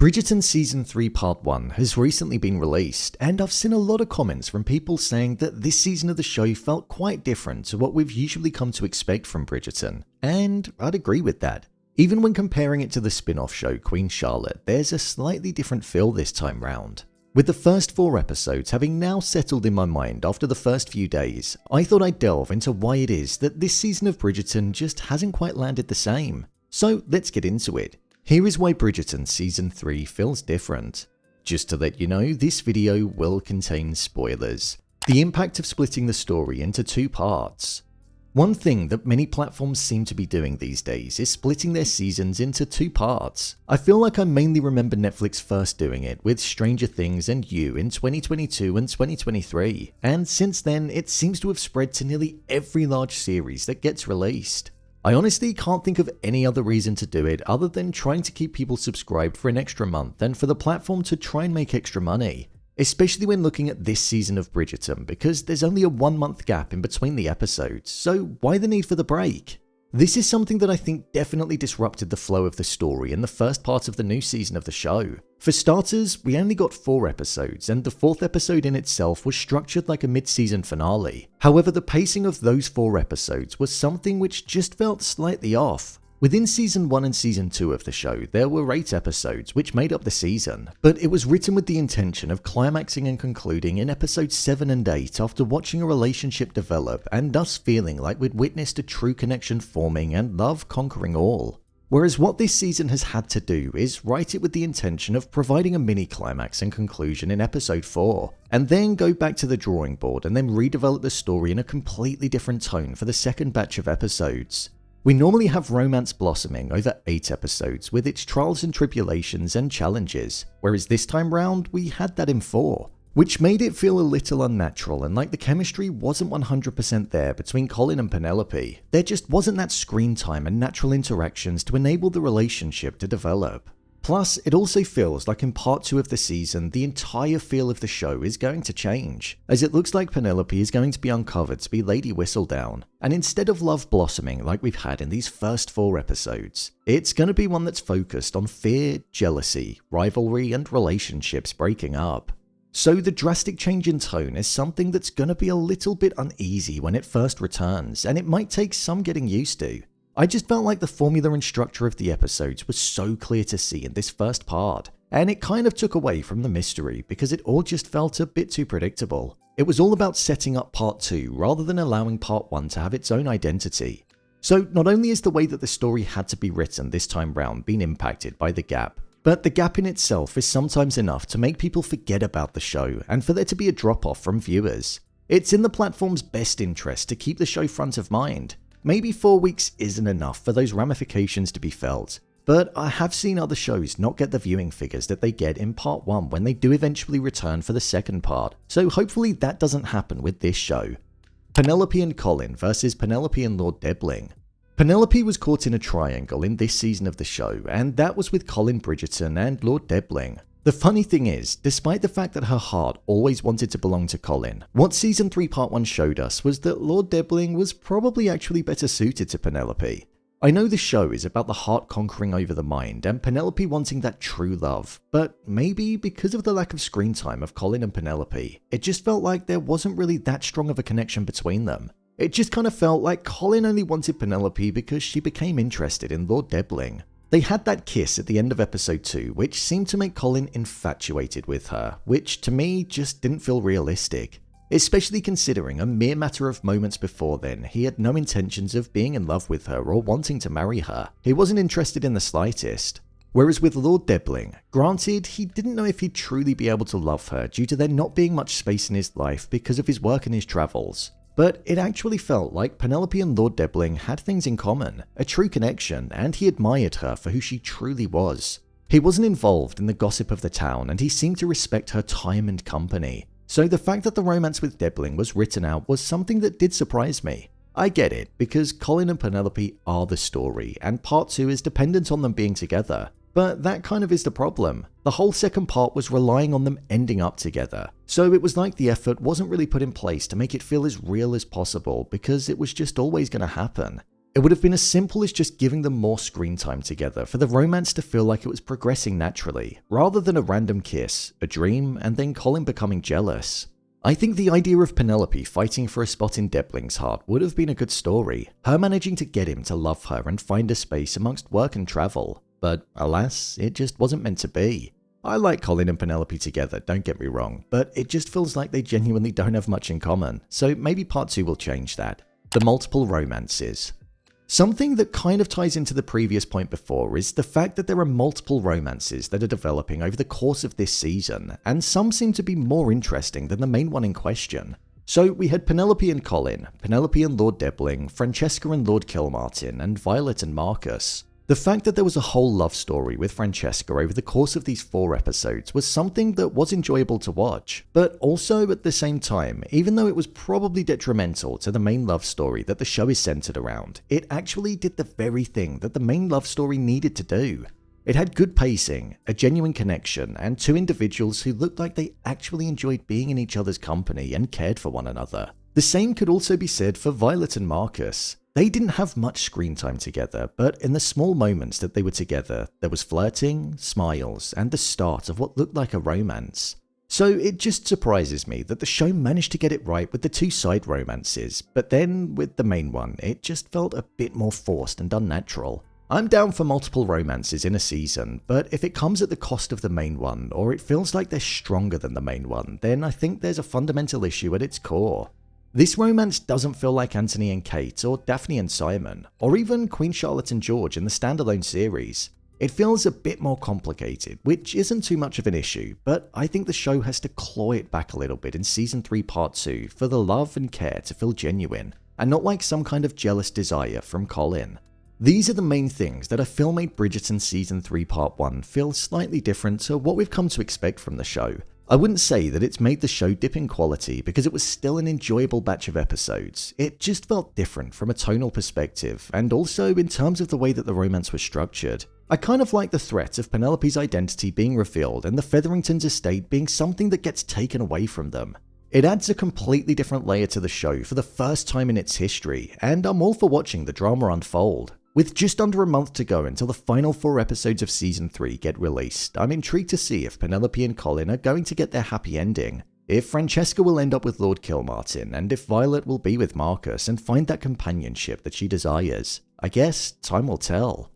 Bridgerton Season 3 Part 1 has recently been released, and I've seen a lot of comments from people saying that this season of the show felt quite different to what we've usually come to expect from Bridgerton, and I'd agree with that. Even when comparing it to the spin-off show Queen Charlotte, there's a slightly different feel this time round. With the first 4 episodes having now settled in my mind after the first few days, I thought I'd delve into why it is that this season of Bridgerton just hasn't quite landed the same. So let's get into it. Here is why Bridgerton Season 3 feels different. Just to let you know, this video will contain spoilers. The impact of splitting the story into 2 parts. One thing that many platforms seem to be doing these days is splitting their seasons into 2 parts. I feel like I mainly remember Netflix first doing it with Stranger Things and You in 2022 and 2023, and since then it seems to have spread to nearly every large series that gets released. I honestly can't think of any other reason to do it other than trying to keep people subscribed for an extra month and for the platform to try and make extra money. Especially when looking at this season of Bridgerton, because there's only a 1-month gap in between the episodes, so why the need for the break? This is something that I think definitely disrupted the flow of the story in the first part of the new season of the show. For starters, we only got 4 episodes, and the 4th episode in itself was structured like a mid-season finale. However, the pacing of those 4 episodes was something which just felt slightly off. Within Season 1 and Season 2 of the show, there were 8 episodes which made up the season, but it was written with the intention of climaxing and concluding in episodes 7 and 8 after watching a relationship develop and thus feeling like we'd witnessed a true connection forming and love conquering all. Whereas what this season has had to do is write it with the intention of providing a mini climax and conclusion in episode 4, and then go back to the drawing board and then redevelop the story in a completely different tone for the second batch of episodes. We normally have romance blossoming over 8 episodes with its trials and tribulations and challenges, whereas this time round we had that in 4, which made it feel a little unnatural and like the chemistry wasn't 100% there between Colin and Penelope. There just wasn't that screen time and natural interactions to enable the relationship to develop. Plus, it also feels like in part 2 of the season, the entire feel of the show is going to change, as it looks like Penelope is going to be uncovered to be Lady Whistledown, and instead of love blossoming like we've had in these first 4 episodes, it's going to be one that's focused on fear, jealousy, rivalry, and relationships breaking up. So the drastic change in tone is something that's going to be a little bit uneasy when it first returns, and it might take some getting used to. I just felt like the formula and structure of the episodes was so clear to see in this first part, and it kind of took away from the mystery because it all just felt a bit too predictable. It was all about setting up part 2 rather than allowing part 1 to have its own identity. So not only is the way that the story had to be written this time round being impacted by the gap, but the gap in itself is sometimes enough to make people forget about the show and for there to be a drop-off from viewers. It's in the platform's best interest to keep the show front of mind. Maybe 4 weeks isn't enough for those ramifications to be felt, but I have seen other shows not get the viewing figures that they get in part 1 when they do eventually return for the second part, so hopefully that doesn't happen with this show. Penelope and Colin versus Penelope and Lord Debling. Penelope was caught in a triangle in this season of the show, and that was with Colin Bridgerton and Lord Debling. The funny thing is, despite the fact that her heart always wanted to belong to Colin, what Season 3 Part 1 showed us was that Lord Debling was probably actually better suited to Penelope. I know the show is about the heart conquering over the mind and Penelope wanting that true love, but maybe because of the lack of screen time of Colin and Penelope, it just felt like there wasn't really that strong of a connection between them. It just kind of felt like Colin only wanted Penelope because she became interested in Lord Debling. They had that kiss at the end of episode 2, which seemed to make Colin infatuated with her, which to me just didn't feel realistic. Especially considering a mere matter of moments before then, he had no intentions of being in love with her or wanting to marry her. He wasn't interested in the slightest. Whereas with Lord Debling, granted, he didn't know if he'd truly be able to love her due to there not being much space in his life because of his work and his travels. But it actually felt like Penelope and Lord Debling had things in common, a true connection, and he admired her for who she truly was. He wasn't involved in the gossip of the town, and he seemed to respect her time and company. So the fact that the romance with Debling was written out was something that did surprise me. I get it, because Colin and Penelope are the story, and part 2 is dependent on them being together. But that kind of is the problem. The whole second part was relying on them ending up together. So it was like the effort wasn't really put in place to make it feel as real as possible because it was just always going to happen. It would have been as simple as just giving them more screen time together for the romance to feel like it was progressing naturally, rather than a random kiss, a dream, and then Colin becoming jealous. I think the idea of Penelope fighting for a spot in Debling's heart would have been a good story, her managing to get him to love her and find a space amongst work and travel. But alas, it just wasn't meant to be. I like Colin and Penelope together, don't get me wrong, but it just feels like they genuinely don't have much in common, so maybe part 2 will change that. The multiple romances. Something that kind of ties into the previous point before is the fact that there are multiple romances that are developing over the course of this season, and some seem to be more interesting than the main one in question. So we had Penelope and Colin, Penelope and Lord Debling, Francesca and Lord Kilmartin, and Violet and Marcus. The fact that there was a whole love story with Francesca over the course of these 4 episodes was something that was enjoyable to watch, but also at the same time, even though it was probably detrimental to the main love story that the show is centered around, it actually did the very thing that the main love story needed to do. It had good pacing, a genuine connection, and 2 individuals who looked like they actually enjoyed being in each other's company and cared for one another. The same could also be said for Violet and Marcus. They didn't have much screen time together, but in the small moments that they were together, there was flirting, smiles, and the start of what looked like a romance. So it just surprises me that the show managed to get it right with the 2 side romances, but then with the main one, it just felt a bit more forced and unnatural. I'm down for multiple romances in a season, but if it comes at the cost of the main one, or it feels like they're stronger than the main one, then I think there's a fundamental issue at its core. This romance doesn't feel like Anthony and Kate, or Daphne and Simon, or even Queen Charlotte and George in the standalone series. It feels a bit more complicated, which isn't too much of an issue, but I think the show has to claw it back a little bit in Season 3 Part 2 for the love and care to feel genuine, and not like some kind of jealous desire from Colin. These are the main things that I feel made Bridgerton Season 3 Part 1 feel slightly different to what we've come to expect from the show. I wouldn't say that it's made the show dip in quality because it was still an enjoyable batch of episodes. It just felt different from a tonal perspective, and also in terms of the way that the romance was structured. I kind of like the threat of Penelope's identity being revealed and the Featherington's estate being something that gets taken away from them. It adds a completely different layer to the show for the first time in its history, and I'm all for watching the drama unfold. With just under a month to go until the final 4 episodes of Season 3 get released, I'm intrigued to see if Penelope and Colin are going to get their happy ending, if Francesca will end up with Lord Kilmartin, and if Violet will be with Marcus and find that companionship that she desires. I guess time will tell.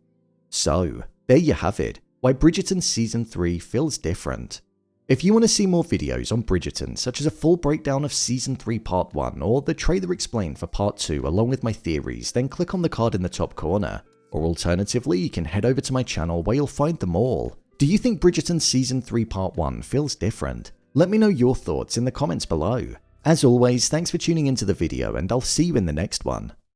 So, there you have it, why Bridgerton Season 3 feels different. If you want to see more videos on Bridgerton, such as a full breakdown of Season 3 Part 1 or the trailer explained for Part 2 along with my theories, then click on the card in the top corner. Or alternatively, you can head over to my channel where you'll find them all. Do you think Bridgerton Season 3 Part 1 feels different? Let me know your thoughts in the comments below. As always, thanks for tuning into the video, and I'll see you in the next one.